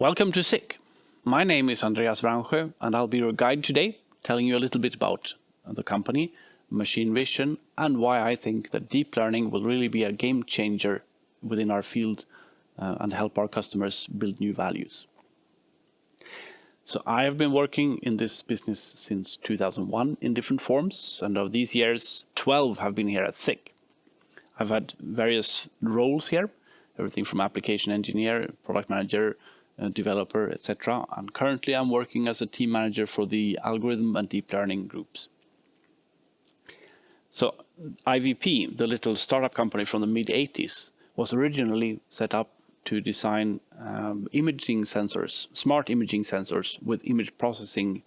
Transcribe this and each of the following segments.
Welcome to SICK. My name is Andreas Vransjö and I'll be your guide today, telling you a little bit about the company, machine vision, and why I think that deep learning will really be a game changer within our field and help our customers build new values. So I have been working in this business since 2001 in different forms, and of these years, 12 have been here at SICK. I've had various roles here, everything from application engineer, product manager, developer, etc. And currently I'm working as a team manager for the algorithm and deep learning groups. So IVP, the little startup company from the mid-80s, was originally set up to design imaging sensors, smart imaging sensors with image processing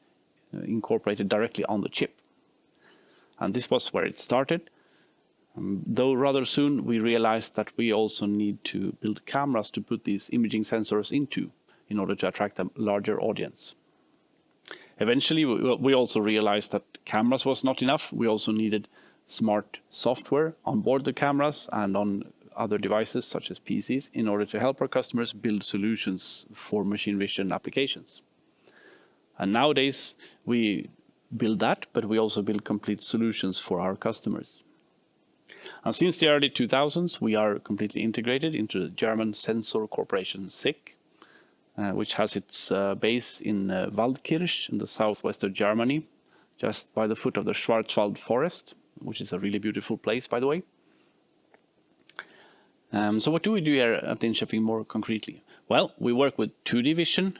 incorporated directly on the chip. And this was where it started. Though rather soon we realized that we also need to build cameras to put these imaging sensors into in order to attract a larger audience. Eventually we also realized that cameras was not enough. We also needed smart software on board the cameras and on other devices such as PCs in order to help our customers build solutions for machine vision applications. And nowadays we build that, but we also build complete solutions for our customers. And since the early 2000s, we are completely integrated into the German sensor corporation SICK, which has its base in Waldkirch in the southwest of Germany, just by the foot of the Schwarzwald forest, which is a really beautiful place, by the way. So what do we do here at Linköping more concretely? Well, we work with 2D vision.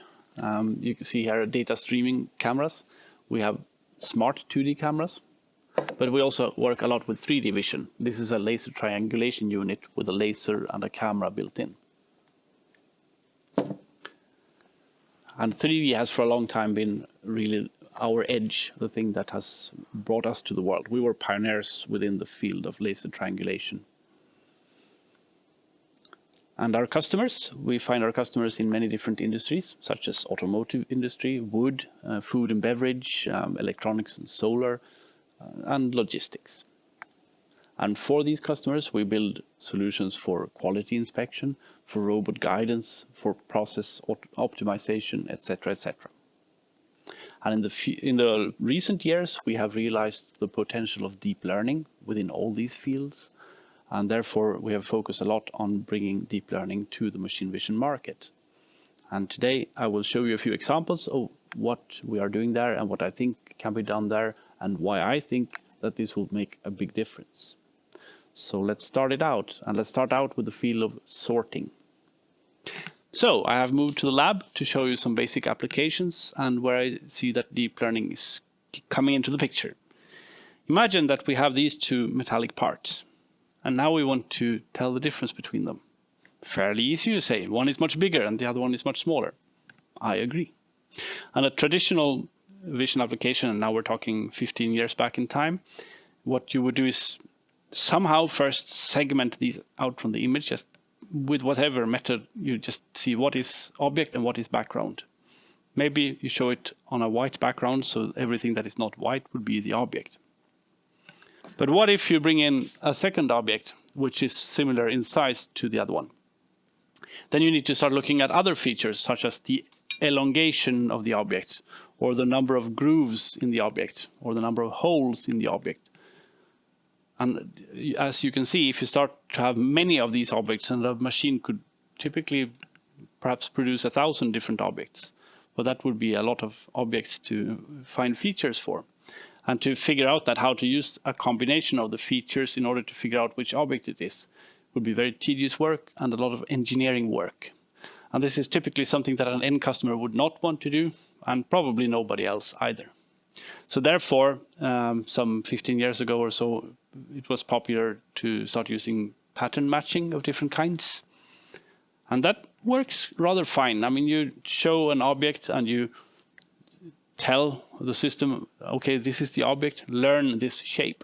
You can see here data streaming cameras. We have smart 2D cameras. But we also work a lot with 3D vision. This is a laser triangulation unit with a laser and a camera built in. And 3D has for a long time been really our edge, the thing that has brought us to the world. We were pioneers within the field of laser triangulation. And our customers, we find our customers in many different industries, such as automotive industry, wood, food and beverage, electronics and solar, and logistics. And for these customers, we build solutions for quality inspection, for robot guidance, for process optimization, etc., etc. And in the recent years, we have realized the potential of deep learning within all these fields, and therefore we have focused a lot on bringing deep learning to the machine vision market. And today I will show you a few examples of what we are doing there and what I think can be done there, and why I think that this will make a big difference. So let's start it out, and let's start out with the field of sorting. So I have moved to the lab to show you some basic applications and where I see that deep learning is coming into the picture. Imagine that we have these two metallic parts, and now we want to tell the difference between them. Fairly easy, you say. One is much bigger and the other one is much smaller. I agree. And a traditional vision application, and now we're talking 15 years back in time, what you would do is somehow first segment these out from the image, just with whatever method. You just see what is object and what is background. Maybe you show it on a white background, so everything that is not white would be the object. But what if you bring in a second object, which is similar in size to the other one? Then you need to start looking at other features, such as the elongation of the object, or the number of grooves in the object, or the number of holes in the object. And as you can see, if you start to have many of these objects, and a machine could typically perhaps produce 1,000 different objects, but that would be a lot of objects to find features for. And to figure out that how to use a combination of the features in order to figure out which object it is would be very tedious work and a lot of engineering work. And this is typically something that an end customer would not want to do, and probably nobody else either. So therefore, some 15 years ago or so, it was popular to start using pattern matching of different kinds. And that works rather fine. I mean, you show an object and you tell the system, okay, this is the object, learn this shape.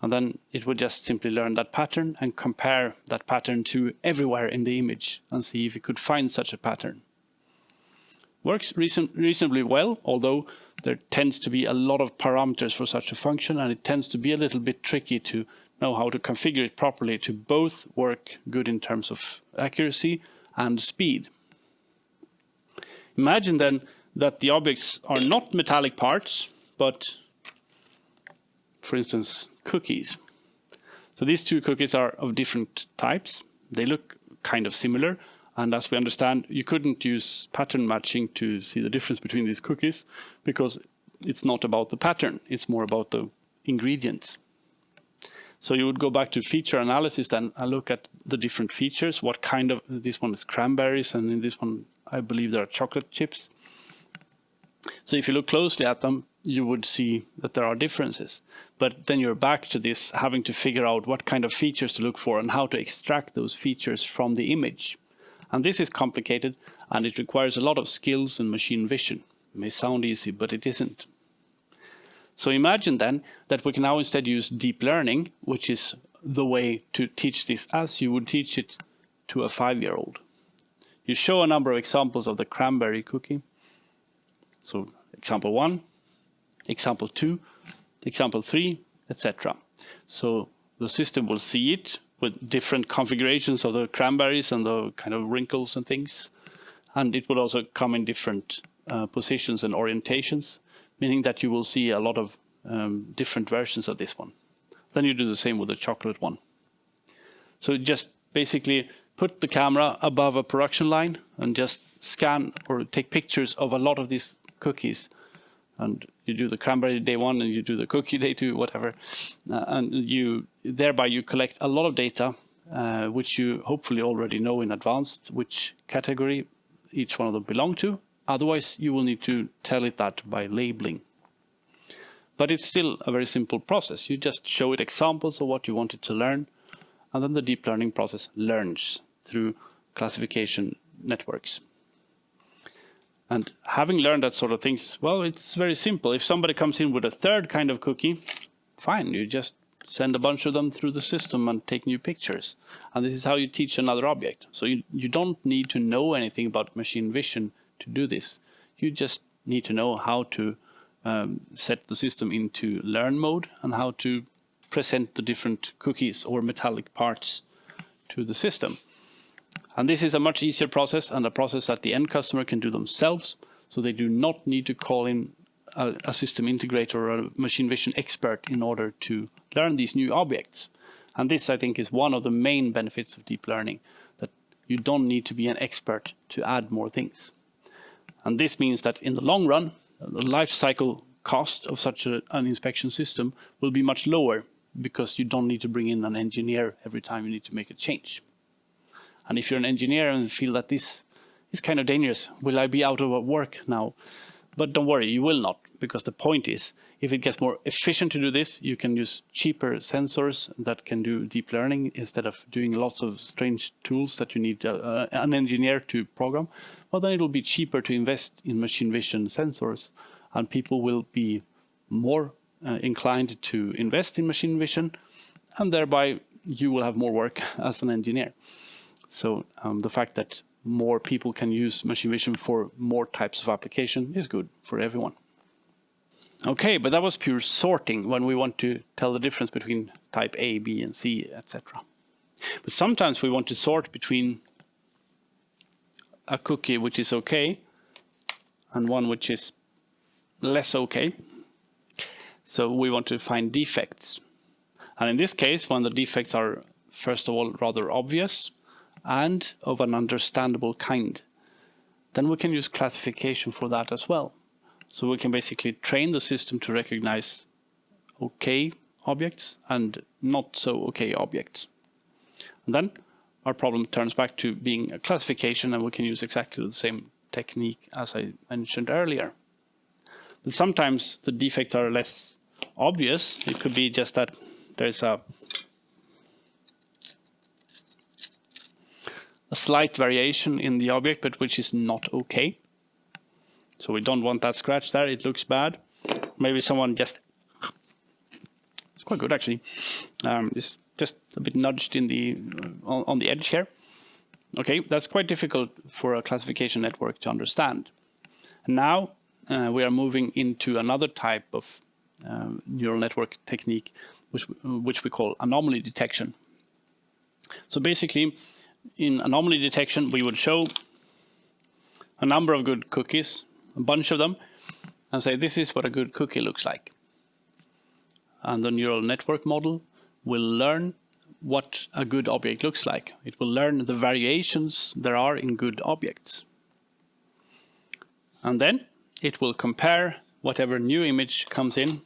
And then it would just simply learn that pattern and compare that pattern to everywhere in the image and see if it could find such a pattern. Works reasonably well, although there tends to be a lot of parameters for such a function, and it tends to be a little bit tricky to know how to configure it properly to both work good in terms of accuracy and speed. Imagine then that the objects are not metallic parts, but, for instance, cookies. So these two cookies are of different types. They look kind of similar. And as we understand, you couldn't use pattern matching to see the difference between these cookies because it's not about the pattern. It's more about the ingredients. So you would go back to feature analysis then and look at the different features. What kind of, this one is cranberries, and in this one, I believe there are chocolate chips. So if you look closely at them, you would see that there are differences. But then you're back to this having to figure out what kind of features to look for and how to extract those features from the image. And this is complicated, and it requires a lot of skills and machine vision. It may sound easy, but it isn't. So imagine then that we can now instead use deep learning, which is the way to teach this as you would teach it to a 5-year-old. You show a number of examples of the cranberry cookie. So example 1, example 2, example 3, etc. So the system will see it with different configurations of the cranberries and the kind of wrinkles and things. And it will also come in different positions and orientations, meaning that you will see a lot of different versions of this one. Then you do the same with the chocolate one. So just basically put the camera above a production line and just scan or take pictures of a lot of these cookies. And you do the cranberry day 1 and you do the cookie day 2, whatever. And thereby you collect a lot of data, which you hopefully already know in advance which category each one of them belong to. Otherwise, you will need to tell it that by labeling. But it's still a very simple process. You just show it examples of what you want it to learn, and then the deep learning process learns through classification networks. And having learned that sort of things, well, it's very simple. If somebody comes in with a third kind of cookie, fine, you just send a bunch of them through the system and take new pictures. And this is how you teach another object. So you don't need to know anything about machine vision to do this. You just need to know how to set the system into learn mode and how to present the different cookies or metallic parts to the system. And this is a much easier process and a process that the end customer can do themselves. So they do not need to call in a system integrator or a machine vision expert in order to learn these new objects. And this, I think, is one of the main benefits of deep learning, that you don't need to be an expert to add more things. And this means that in the long run, the life cycle cost of such an inspection system will be much lower because you don't need to bring in an engineer every time you need to make a change. And if you're an engineer and feel that this is kind of dangerous, will I be out of work now? But don't worry, you will not, because the point is, if it gets more efficient to do this, you can use cheaper sensors that can do deep learning instead of doing lots of strange tools that you need an engineer to program. Well, then it will be cheaper to invest in machine vision sensors, and people will be more inclined to invest in machine vision, and thereby you will have more work as an engineer. So the fact that more people can use machine vision for more types of application is good for everyone. Okay, but that was pure sorting when we want to tell the difference between type A, B, and C, etc. But sometimes we want to sort between a cookie which is okay and one which is less okay. So we want to find defects. And in this case, when the defects are, first of all, rather obvious and of an understandable kind, then we can use classification for that as well. So we can basically train the system to recognize okay objects and not so okay objects. And then our problem turns back to being a classification, and we can use exactly the same technique as I mentioned earlier. But sometimes the defects are less obvious. It could be just that there's a slight variation in the object, but which is not okay. So we don't want that scratch there. It looks bad. Maybe someone just, it's quite good actually. It's just a bit nudged in the on the edge here. Okay, that's quite difficult for a classification network to understand. And now we are moving into another type of neural network technique, which we call anomaly detection. So basically, in anomaly detection, we would show a number of good cookies, a bunch of them, and say this is what a good cookie looks like. And the neural network model will learn what a good object looks like. It will learn the variations there are in good objects. And then it will compare whatever new image comes in,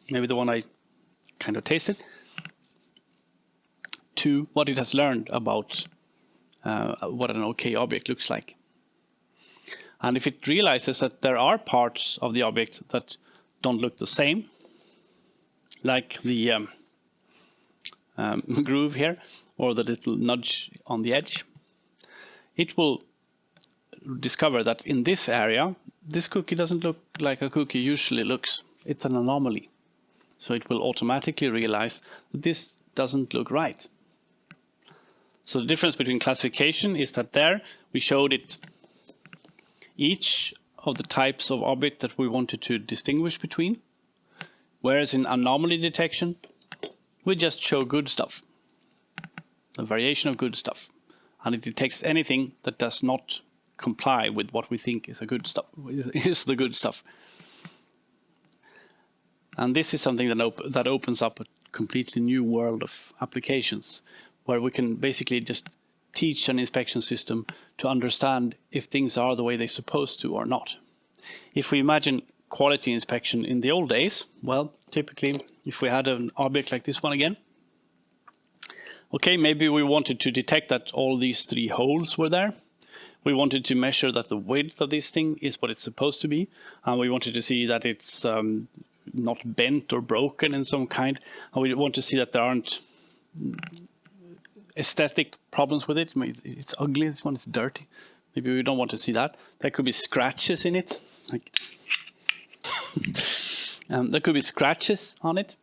maybe the one I kind of tasted, to what it has learned about what an okay object looks like. And if it realizes that there are parts of the object that don't look the same, like the groove here, or the little nudge on the edge, it will discover that in this area, this cookie doesn't look like a cookie usually looks. It's an anomaly. So it will automatically realize that this doesn't look right. So the difference between classification is that there we showed it each of the types of object that we wanted to distinguish between, whereas in anomaly detection, we just show good stuff, a variation of good stuff, and it detects anything that does not comply with what we think is a good stuff, is the good stuff. And this is something that opens up a completely new world of applications, where we can basically just teach an inspection system to understand if things are the way they're supposed to or not. If we imagine quality inspection in the old days, well, typically, if we had an object like this one again, okay, maybe we wanted to detect that all these 3 holes were there. We wanted to measure that the width of this thing is what it's supposed to be, and we wanted to see that it's not bent or broken in some kind, and we want to see that there aren't aesthetic problems with it. It's ugly, this one is dirty. Maybe we don't want to see that. There could be scratches in it. There could be scratches on it.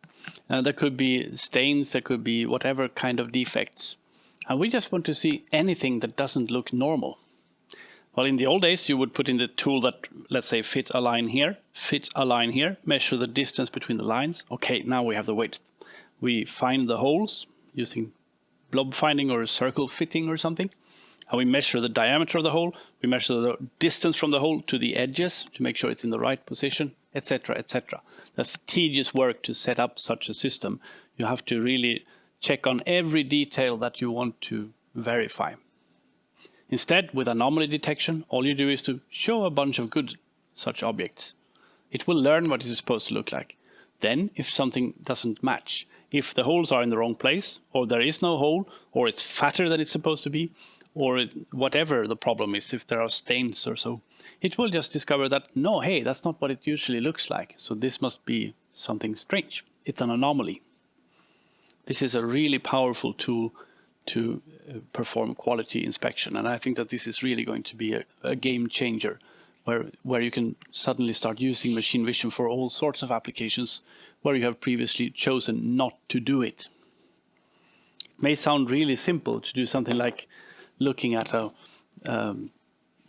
There could be stains. There could be whatever kind of defects. And we just want to see anything that doesn't look normal. Well, in the old days, you would put in the tool that, let's say, fit a line here, measure the distance between the lines. Okay, now we have the width. We find the holes using blob finding or circle fitting or something. And we measure the diameter of the hole. We measure the distance from the hole to the edges to make sure it's in the right position, etc., etc. That's tedious work to set up such a system. You have to really check on every detail that you want to verify. Instead, with anomaly detection, all you do is to show a bunch of good such objects. It will learn what it is supposed to look like. Then, if something doesn't match, if the holes are in the wrong place, or there is no hole, or it's fatter than it's supposed to be, or whatever the problem is, if there are stains or so, it will just discover that, no, hey, that's not what it usually looks like. So this must be something strange. It's an anomaly. This is a really powerful tool to perform quality inspection. And I think that this is really going to be a game changer, where you can suddenly start using machine vision for all sorts of applications where you have previously chosen not to do it. It may sound really simple to do something like looking at a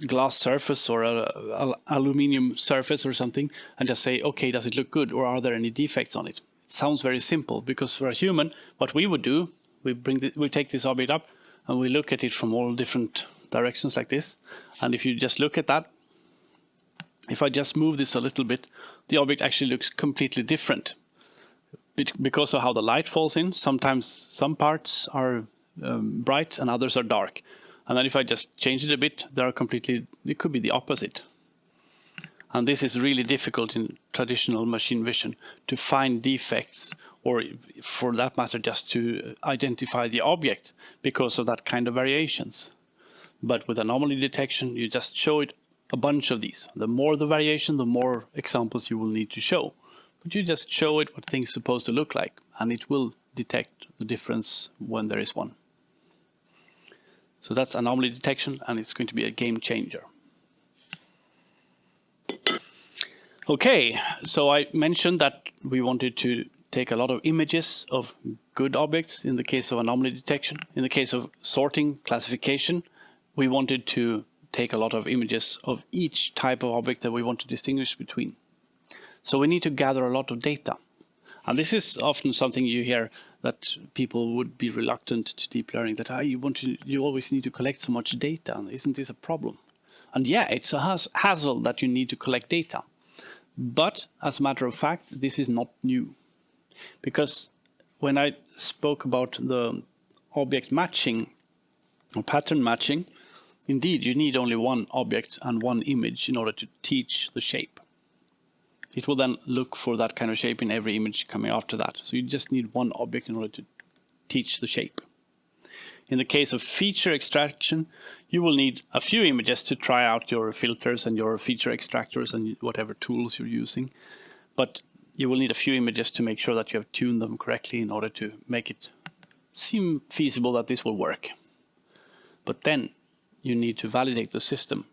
glass surface or a aluminium surface or something and just say, okay, does it look good, or are there any defects on it? It sounds very simple, because for a human, what we would do, we take this object up and we look at it from all different directions like this. And if you just look at that, if I just move this a little bit, the object actually looks completely different because of how the light falls in. Sometimes some parts are bright and others are dark. And then if I just change it a bit, it could be the opposite. And this is really difficult in traditional machine vision, to find defects, or for that matter, just to identify the object because of that kind of variations. But with anomaly detection, you just show it a bunch of these. The more the variation, the more examples you will need to show. But you just show it what things are supposed to look like, and it will detect the difference when there is one. So that's anomaly detection, and it's going to be a game changer. Okay, so I mentioned that we wanted to take a lot of images of good objects in the case of anomaly detection. In the case of sorting, classification, we wanted to take a lot of images of each type of object that we want to distinguish between. So we need to gather a lot of data. And this is often something you hear, that people would be reluctant to deep learning, that you always need to collect so much data. Isn't this a problem? And yeah, it's a hassle that you need to collect data. But as a matter of fact, this is not new. Because when I spoke about the object matching or pattern matching, indeed, you need only one object and one image in order to teach the shape. It will then look for that kind of shape in every image coming after that. So you just need one object in order to teach the shape. In the case of feature extraction, you will need a few images to try out your filters and your feature extractors and whatever tools you're using. But you will need a few images to make sure that you have tuned them correctly in order to make it seem feasible that this will work. But then you need to validate the system.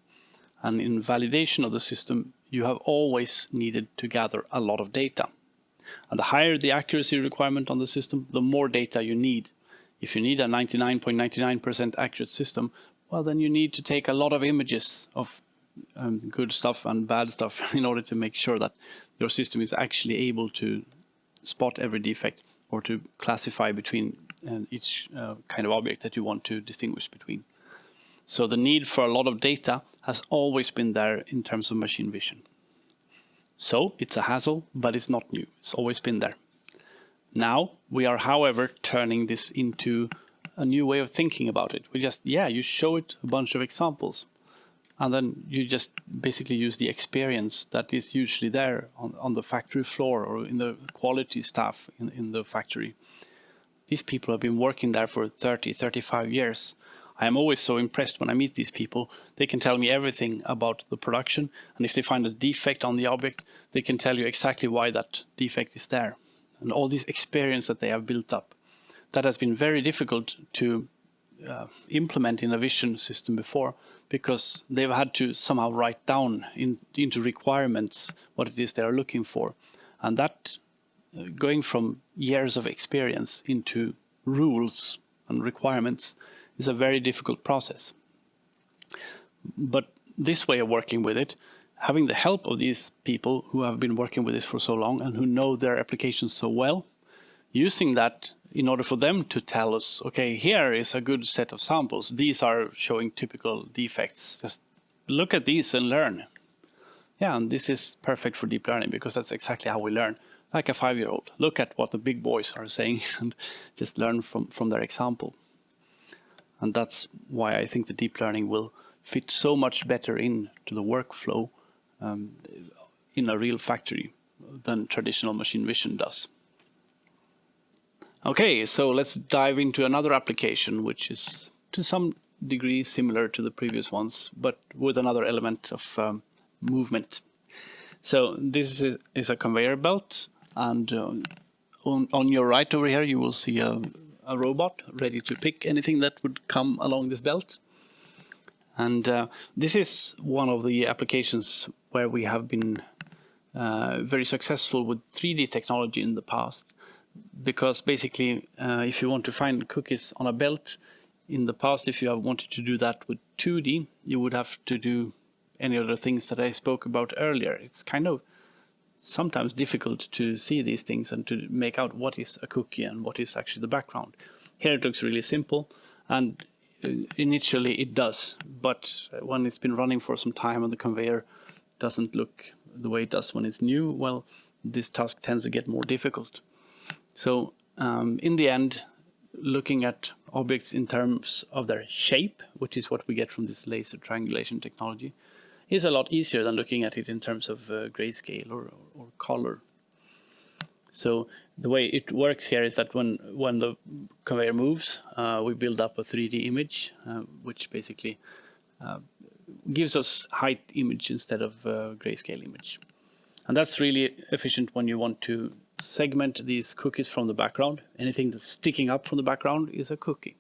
And in validation of the system, you have always needed to gather a lot of data. And the higher the accuracy requirement on the system, the more data you need. If you need a 99.99% accurate system, well, then you need to take a lot of images of good stuff and bad stuff in order to make sure that your system is actually able to spot every defect or to classify between each kind of object that you want to distinguish between. So the need for a lot of data has always been there in terms of machine vision. So it's a hassle, but it's not new. It's always been there. Now we are, however, turning this into a new way of thinking about it. You show it a bunch of examples, and then you just basically use the experience that is usually there on the factory floor or in the quality staff in the factory. These people have been working there for 30, 35 years. I am always so impressed when I meet these people. They can tell me everything about the production, and if they find a defect on the object, they can tell you exactly why that defect is there. And all this experience that they have built up. That has been very difficult to implement in a vision system before, because they've had to somehow write down into requirements what it is they are looking for. And that going from years of experience into rules and requirements is a very difficult process. But this way of working with it, having the help of these people who have been working with this for so long and who know their applications so well, using that in order for them to tell us, okay, here is a good set of samples. These are showing typical defects. Just look at these and learn. Yeah, and this is perfect for deep learning because that's exactly how we learn. Like a 5-year-old. Look at what the big boys are saying and just learn from their example. And that's why I think the deep learning will fit so much better into the workflow in a real factory than traditional machine vision does. Okay, so let's dive into another application, which is to some degree similar to the previous ones, but with another element of movement. So this is a conveyor belt, and on your right over here, you will see a robot ready to pick anything that would come along this belt. And this is one of the applications where we have been very successful with 3D technology in the past. Because basically, if you want to find cookies on a belt, in the past, if you have wanted to do that with 2D, you would have to do any of the things that I spoke about earlier. It's kind of sometimes difficult to see these things and to make out what is a cookie and what is actually the background. Here it looks really simple, and initially it does, but when it's been running for some time and the conveyor doesn't look the way it does when it's new, well, this task tends to get more difficult. So in the end, looking at objects in terms of their shape, which is what we get from this laser triangulation technology, is a lot easier than looking at it in terms of grayscale or color. So the way it works here is that when the conveyor moves, we build up a 3D image, which basically gives us height image instead of grayscale image. And that's really efficient when you want to segment these cookies from the background. Anything that's sticking up from the background is a cookie.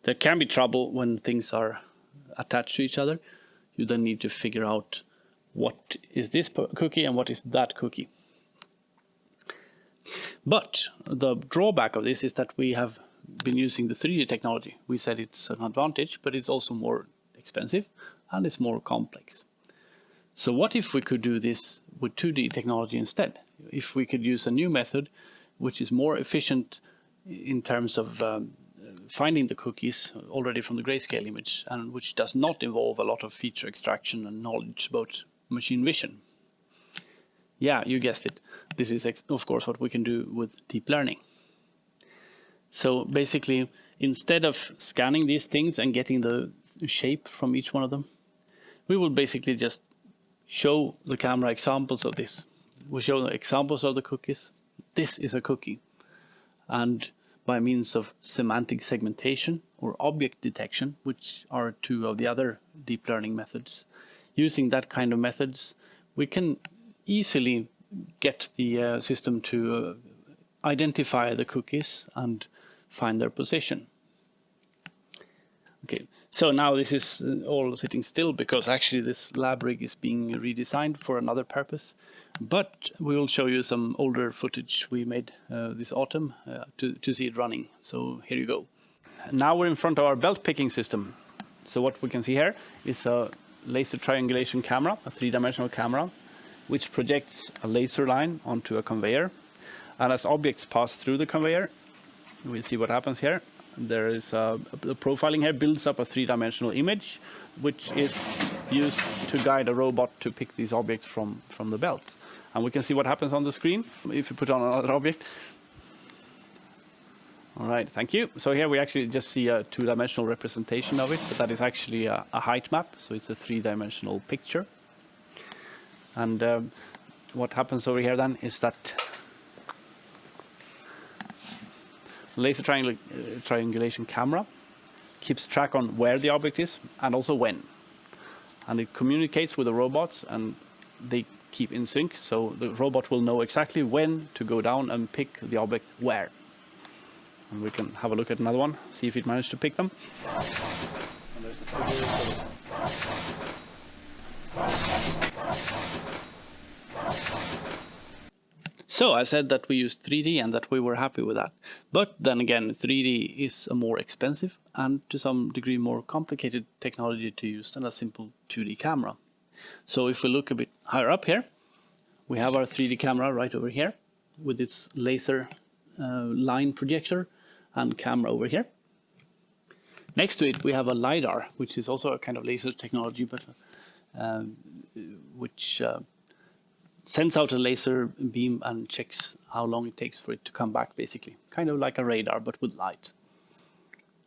There can be trouble when things are attached to each other. You then need to figure out what is this cookie and what is that cookie. But the drawback of this is that we have been using the 3D technology. We said it's an advantage, but it's also more expensive and it's more complex. So what if we could do this with 2D technology instead? If we could use a new method which is more efficient in terms of finding the cookies already from the grayscale image, and which does not involve a lot of feature extraction and knowledge about machine vision. Yeah, you guessed it. This is, of course, what we can do with deep learning. So basically, instead of scanning these things and getting the shape from each one of them, we will basically just show the camera examples of this. We show the examples of the cookies. This is a cookie. And by means of semantic segmentation or object detection, which are two of the other deep learning methods, using that kind of methods, we can easily get the system to identify the cookies and find their position. Okay, so now this is all sitting still because actually this lab rig is being redesigned for another purpose. But we will show you some older footage we made this autumn to see it running. So here you go. Now we're in front of our belt picking system. So what we can see here is a laser triangulation camera, a three-dimensional camera, which projects a laser line onto a conveyor. And as objects pass through the conveyor, we'll see what happens here. There is the profiling here builds up a three-dimensional image, which is used to guide a robot to pick these objects from the belt. And we can see what happens on the screen if you put on another object. All right, thank you. So here we actually just see a two-dimensional representation of it, but that is actually a height map, so it's a three-dimensional picture. And what happens over here then is that laser triangulation camera keeps track on where the object is and also when. And it communicates with the robots and they keep in sync, so the robot will know exactly when to go down and pick the object where. And we can have a look at another one, see if it managed to pick them. And there's the So I said that we used 3D and that we were happy with that. But then again, 3D is a more expensive and to some degree more complicated technology to use than a simple 2D camera. So if we look a bit higher up here, we have our 3D camera right over here with its laser line projector and camera over here. Next to it we have a LiDAR, which is also a kind of laser technology, but which sends out a laser beam and checks how long it takes for it to come back, basically. Kind of like a radar, but with light.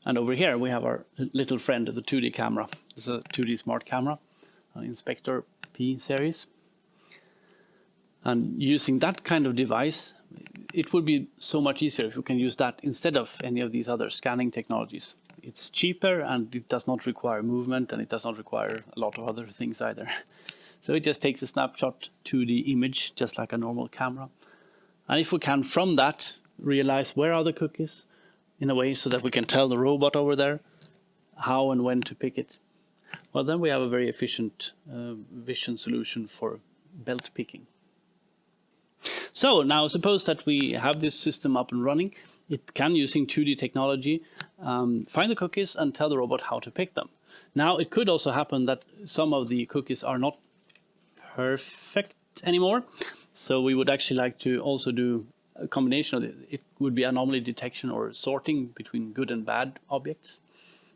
And over here we have our little friend, the 2D camera. This is a 2D smart camera, an Inspector P series. And using that kind of device, it would be so much easier if you can use that instead of any of these other scanning technologies. It's cheaper and it does not require movement and it does not require a lot of other things either. So it just takes a snapshot 2D image, just like a normal camera. And if we can, from that, realize where are the cookies in a way so that we can tell the robot over there how and when to pick it, well, then we have a very efficient vision solution for belt picking. So now suppose that we have this system up and running. It can, using 2D technology, find the cookies and tell the robot how to pick them. Now, it could also happen that some of the cookies are not perfect anymore. So we would actually like to also do a combination of it. It would be anomaly detection or sorting between good and bad objects.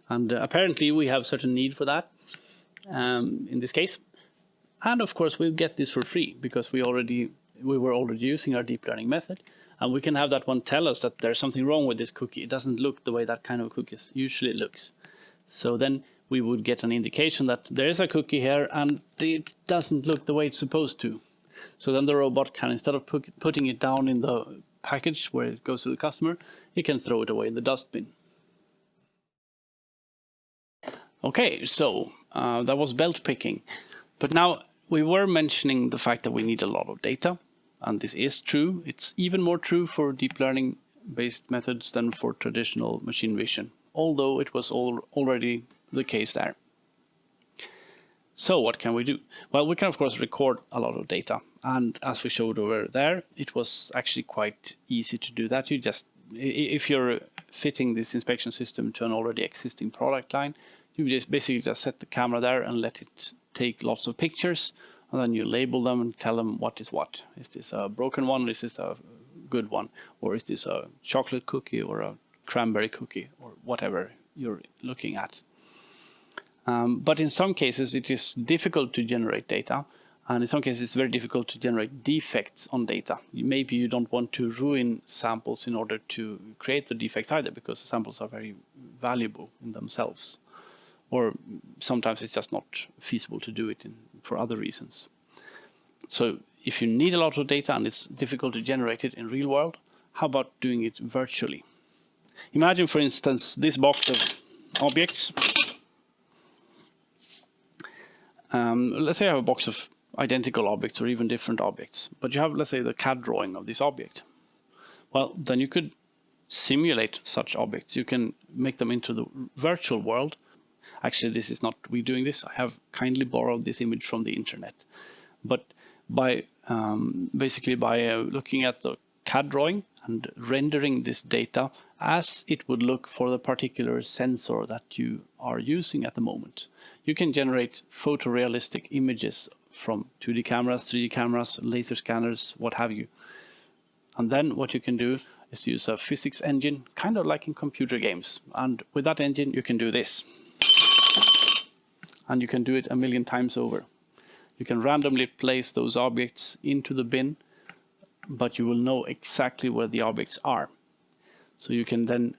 And apparently we have certain need for that in this case. And of course we get this for free because we were already using our deep learning method. And we can have that one tell us that there's something wrong with this cookie. It doesn't look the way that kind of cookie usually looks. So then we would get an indication that there is a cookie here and it doesn't look the way it's supposed to. So then the robot can, instead of putting it down in the package where it goes to the customer, it can throw it away in the dustbin. Okay, so that was belt picking. But now we were mentioning the fact that we need a lot of data. And this is true. It's even more true for deep learning based methods than for traditional machine vision, although it was already the case there. So what can we do? Well, we can of course record a lot of data, and as we showed over there, it was actually quite easy to do that. You just, if you're fitting this inspection system to an already existing product line, you just basically just set the camera there and let it take lots of pictures, and then you label them and tell them what is what. Is this a broken one? Is this a good one? Or is this a chocolate cookie or a cranberry cookie or whatever you're looking at. But in some cases, it is difficult to generate data. And in some cases, it's very difficult to generate defects on data. Maybe you don't want to ruin samples in order to create the defects either, because the samples are very valuable in themselves. Or sometimes it's just not feasible to do it for other reasons. So if you need a lot of data and it's difficult to generate it in real world, how about doing it virtually? Imagine, for instance, this box of objects. Let's say I have a box of identical objects or even different objects, but you have, let's say, the CAD drawing of this object. Well, then you could simulate such objects. You can make them into the virtual world. Actually, this is not we doing this. I have kindly borrowed this image from the internet. But by basically by looking at the CAD drawing and rendering this data as it would look for the particular sensor that you are using at the moment, you can generate photorealistic images from 2D cameras, 3D cameras, laser scanners, what have you. And then what you can do is use a physics engine, kind of like in computer games. And with that engine, you can do this. And you can do it a million times over. You can randomly place those objects into the bin, but you will know exactly where the objects are. So you can then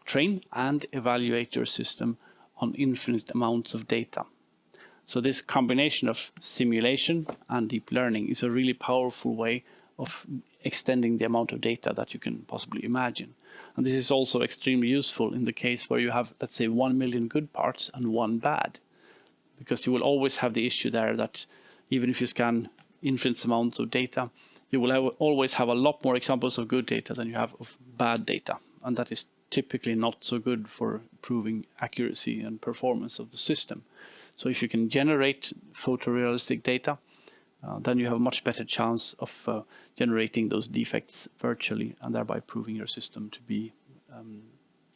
train and evaluate your system on infinite amounts of data. So this combination of simulation and deep learning is a really powerful way of extending the amount of data that you can possibly imagine. And this is also extremely useful in the case where you have, let's say, 1 million good parts and 1 bad. Because you will always have the issue there that even if you scan infinite amounts of data, you will always have a lot more examples of good data than you have of bad data. And that is typically not so good for proving accuracy and performance of the system. So if you can generate photorealistic data, then you have a much better chance of generating those defects virtually and thereby proving your system to be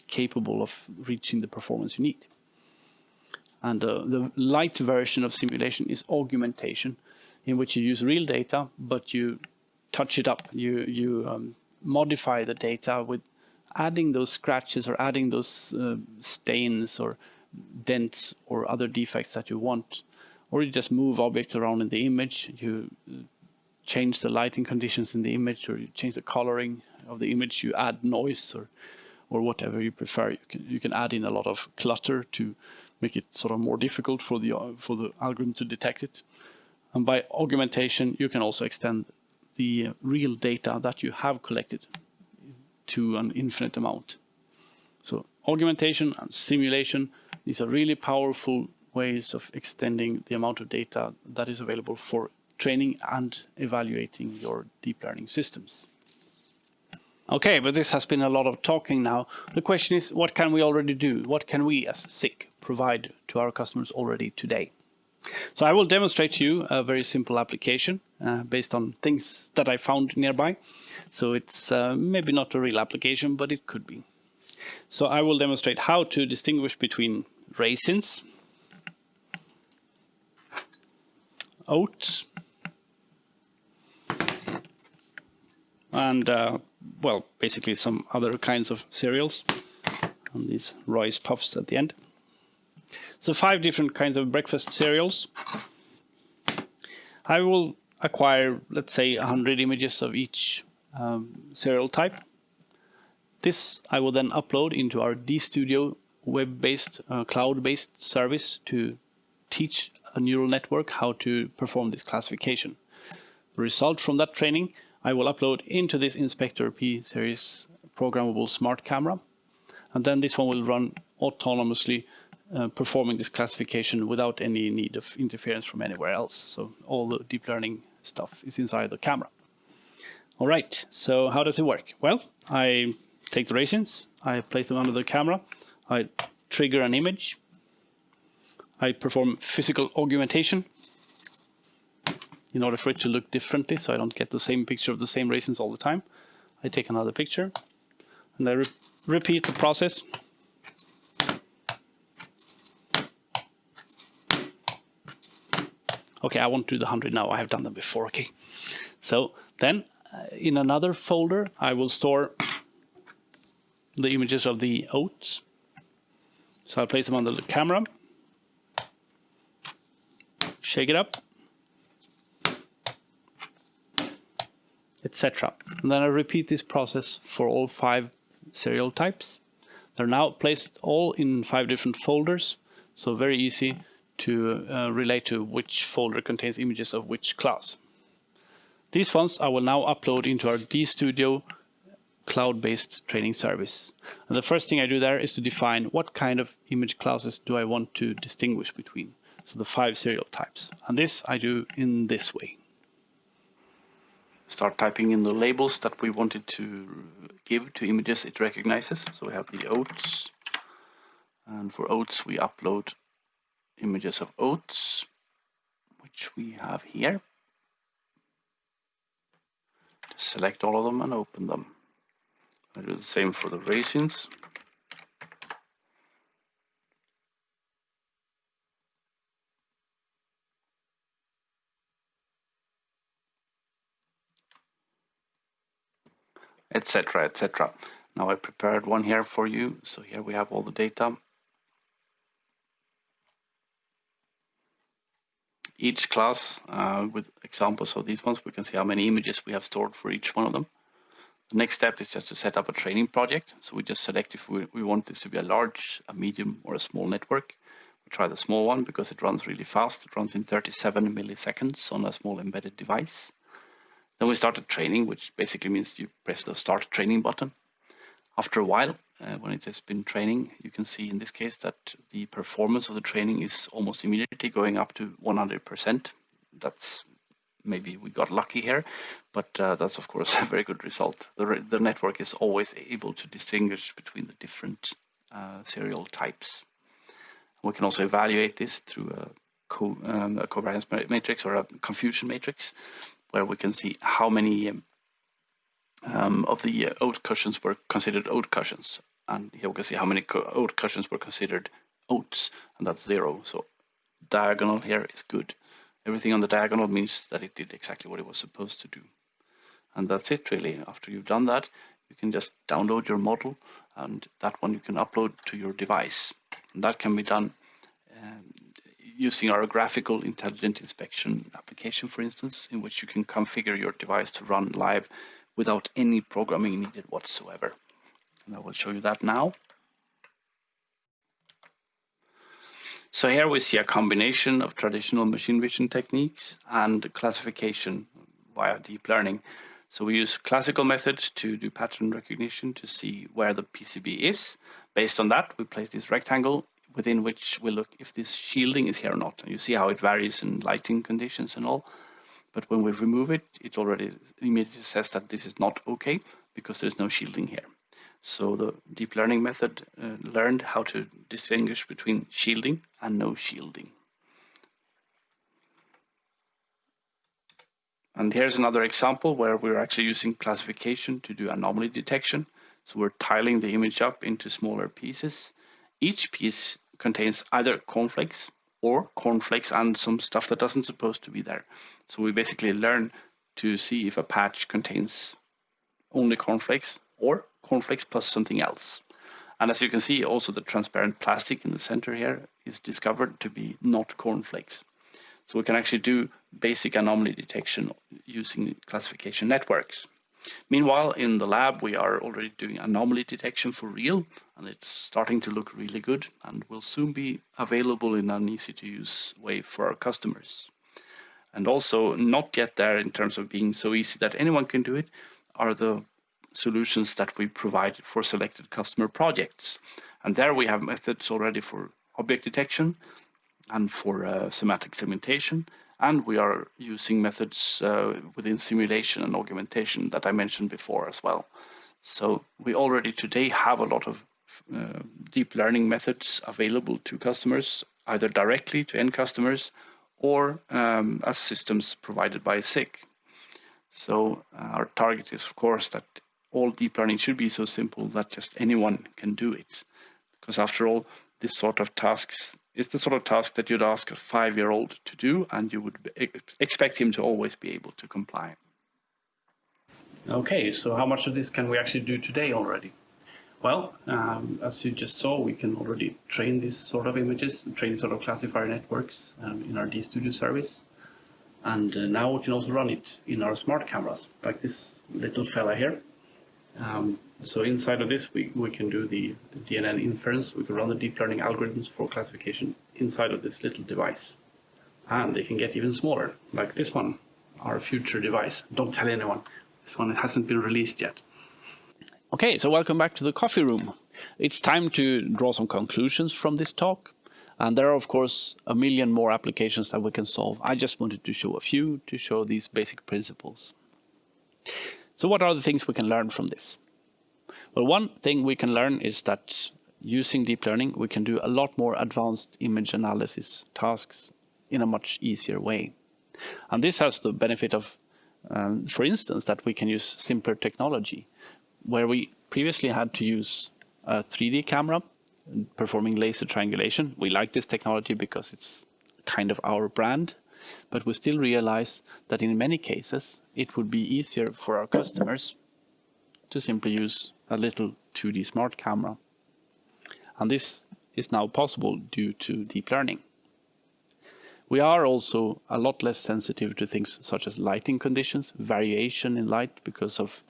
capable of reaching the performance you need. And the light version of simulation is augmentation, in which you use real data, but you touch it up. You modify the data with adding those scratches or adding those stains or dents or other defects that you want. Or you just move objects around in the image. You change the lighting conditions in the image, or you change the coloring of the image. You add noise or whatever you prefer. You can add in a lot of clutter to make it sort of more difficult for the algorithm to detect it. And by augmentation, you can also extend the real data that you have collected to an infinite amount. So augmentation and simulation, these are really powerful ways of extending the amount of data that is available for training and evaluating your deep learning systems. Okay, but this has been a lot of talking now. The question is, what can we already do? What can we as SICK provide to our customers already today? So I will demonstrate to you a very simple application based on things that I found nearby. So it's maybe not a real application, but it could be. So I will demonstrate how to distinguish between raisins, oats, and well, basically some other kinds of cereals, and these rice puffs at the end. So 5 different kinds of breakfast cereals. I will acquire, let's say, 100 images of each cereal type. This I will then upload into our DStudio web-based, cloud-based service to teach a neural network how to perform this classification. The result from that training I will upload into this Inspector P series programmable smart camera, and then this one will run autonomously, performing this classification without any need of interference from anywhere else. So all the deep learning stuff is inside the camera. All right, so how does it work? Well, I take the raisins, I place them under the camera, I trigger an image, I perform physical augmentation in order for it to look differently, so I don't get the same picture of the same raisins all the time. I take another picture, and I repeat the process. Okay, I won't do the 100 now, I have done them before, okay. So then, in another folder, I will store the images of the oats. So I'll place them on the camera, shake it up, etc. And then I repeat this process for all 5 serial types. They're now placed all in 5 different folders, so very easy to relate to which folder contains images of which class. These ones I will now upload into our DStudio cloud-based training service. And the first thing I do there is to define what kind of image classes do I want to distinguish between. So the 5 serial types. And this I do in this way. Start typing in the labels that we wanted to give to images it recognizes. So we have the oats. And for oats, we upload images of oats, which we have here. Select all of them and open them. I do the same for the raisins. Etc, etc. Now I prepared one here for you. So here we have all the data. Each class with examples of these ones, we can see how many images we have stored for each one of them. The next step is just to set up a training project. So we just select if we want this to be a large, a medium, or a small network. We try the small one because it runs really fast. It runs in 37 milliseconds on a small embedded device. Then we started training, which basically means you press the start training button. After a while, when it has been training, you can see in this case that the performance of the training is almost immediately going up to 100%. That's maybe we got lucky here, but that's of course a very good result. The network is always able to distinguish between the different serial types. We can also evaluate this through a covariance matrix or a confusion matrix, where we can see how many of the oat cushions were considered oat cushions. And here we can see how many oat cushions were considered oats, and that's 0. So diagonal here is good. Everything on the diagonal means that it did exactly what it was supposed to do. And that's it really. After you've done that, you can just download your model, and that one you can upload to your device. And that can be done using our graphical intelligent inspection application, for instance, in which you can configure your device to run live without any programming needed whatsoever. And I will show you that now. So here we see a combination of traditional machine vision techniques and classification via deep learning. So we use classical methods to do pattern recognition to see where the PCB is. Based on that, we place this rectangle within which we look if this shielding is here or not. And you see how it varies in lighting conditions and all. But when we remove it, it already immediately says that this is not okay because there's no shielding here. So the deep learning method learned how to distinguish between shielding and no shielding. And here's another example where we're actually using classification to do anomaly detection. So we're tiling the image up into smaller pieces. Each piece contains either cornflakes or cornflakes and some stuff that doesn't supposed to be there. So we basically learn to see if a patch contains only cornflakes or cornflakes plus something else. And as you can see, also the transparent plastic in the center here is discovered to be not cornflakes. So we can actually do basic anomaly detection using classification networks. Meanwhile, in the lab, we are already doing anomaly detection for real, and it's starting to look really good and will soon be available in an easy-to-use way for our customers. And also, not yet there in terms of being so easy that anyone can do it, are the solutions that we provide for selected customer projects. And there we have methods already for object detection and for semantic segmentation. And we are using methods within simulation and augmentation that I mentioned before as well. So we already today have a lot of deep learning methods available to customers, either directly to end customers or as systems provided by SICK. So our target is, of course, that all deep learning should be so simple that just anyone can do it. Because after all, this sort of tasks is the sort of task that you'd ask a 5-year-old to do, and you would expect him to always be able to comply. Okay, so how much of this can we actually do today already? Well, as you just saw, we can already train these sort of images, train sort of classifier networks in our DStudio service. And now we can also run it in our smart cameras, like this little fella here. So inside of this, we can do the DNN inference. We can run the deep learning algorithms for classification inside of this little device. And they can get even smaller, like this one, our future device. Don't tell anyone. This one hasn't been released yet. Okay, so welcome back to the coffee room. It's time to draw some conclusions from this talk. And there are, of course, a million more applications that we can solve. I just wanted to show a few to show these basic principles. So what are the things we can learn from this? Well, one thing we can learn is that using deep learning, we can do a lot more advanced image analysis tasks in a much easier way. And this has the benefit of, for instance, that we can use simpler technology, where we previously had to use a 3D camera performing laser triangulation. We like this technology because it's kind of our brand, but we still realize that in many cases it would be easier for our customers to simply use a little 2D smart camera. And this is now possible due to deep learning. We are also a lot less sensitive to things such as lighting conditions, variation in light because of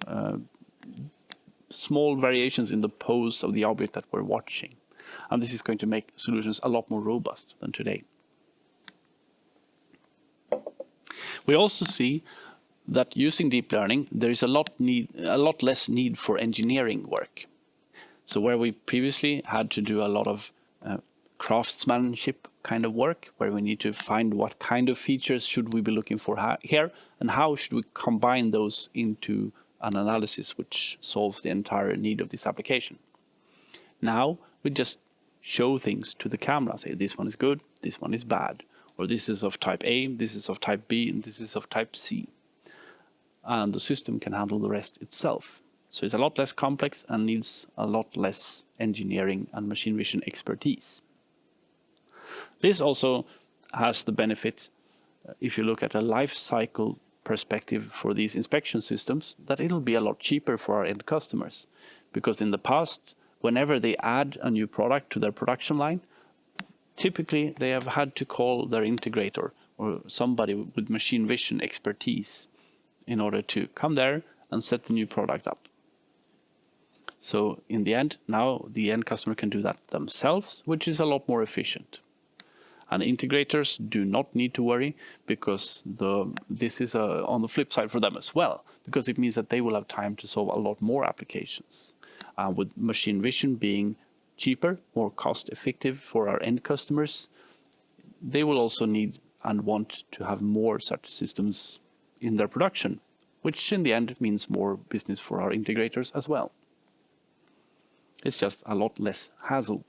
small variations in the pose of the object that we're watching. And this is going to make solutions a lot more robust than today. We also see that using deep learning, there is a lot less need for engineering work. So where we previously had to do a lot of craftsmanship kind of work, where we need to find what kind of features should we be looking for here, and how should we combine those into an analysis which solves the entire need of this application. Now we just show things to the camera, say this one is good, this one is bad, or this is of type A, this is of type B, and this is of type C. And the system can handle the rest itself. So it's a lot less complex and needs a lot less engineering and machine vision expertise. This also has the benefit, if you look at a life cycle perspective for these inspection systems, that it'll be a lot cheaper for our end customers. Because in the past, whenever they add a new product to their production line, typically they have had to call their integrator or somebody with machine vision expertise in order to come there and set the new product up. So in the end, now the end customer can do that themselves, which is a lot more efficient. And integrators do not need to worry, because this is on the flip side for them as well, because it means that they will have time to solve a lot more applications. With machine vision being cheaper, more cost effective for our end customers, they will also need and want to have more such systems in their production, which in the end means more business for our integrators as well. It's just a lot less hassle.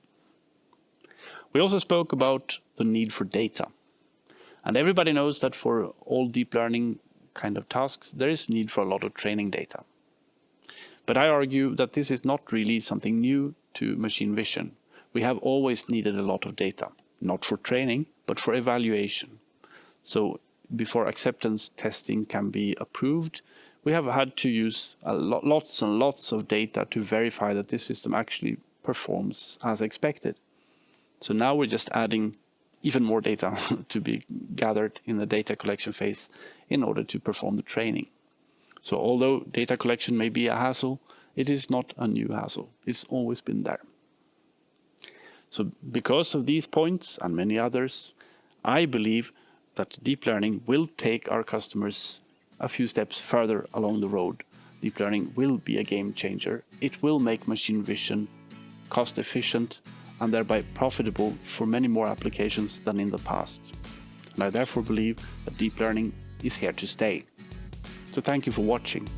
We also spoke about the need for data. And everybody knows that for all deep learning kind of tasks, there is need for a lot of training data. But I argue that this is not really something new to machine vision. We have always needed a lot of data, not for training, but for evaluation. So before acceptance testing can be approved, we have had to use lots and lots of data to verify that this system actually performs as expected. So now we're just adding even more data to be gathered in the data collection phase in order to perform the training. So although data collection may be a hassle, it is not a new hassle. It's always been there. So because of these points and many others, I believe that deep learning will take our customers a few steps further along the road. Deep learning will be a game changer. It will make machine vision cost efficient and thereby profitable for many more applications than in the past. And I therefore believe that deep learning is here to stay. So thank you for watching.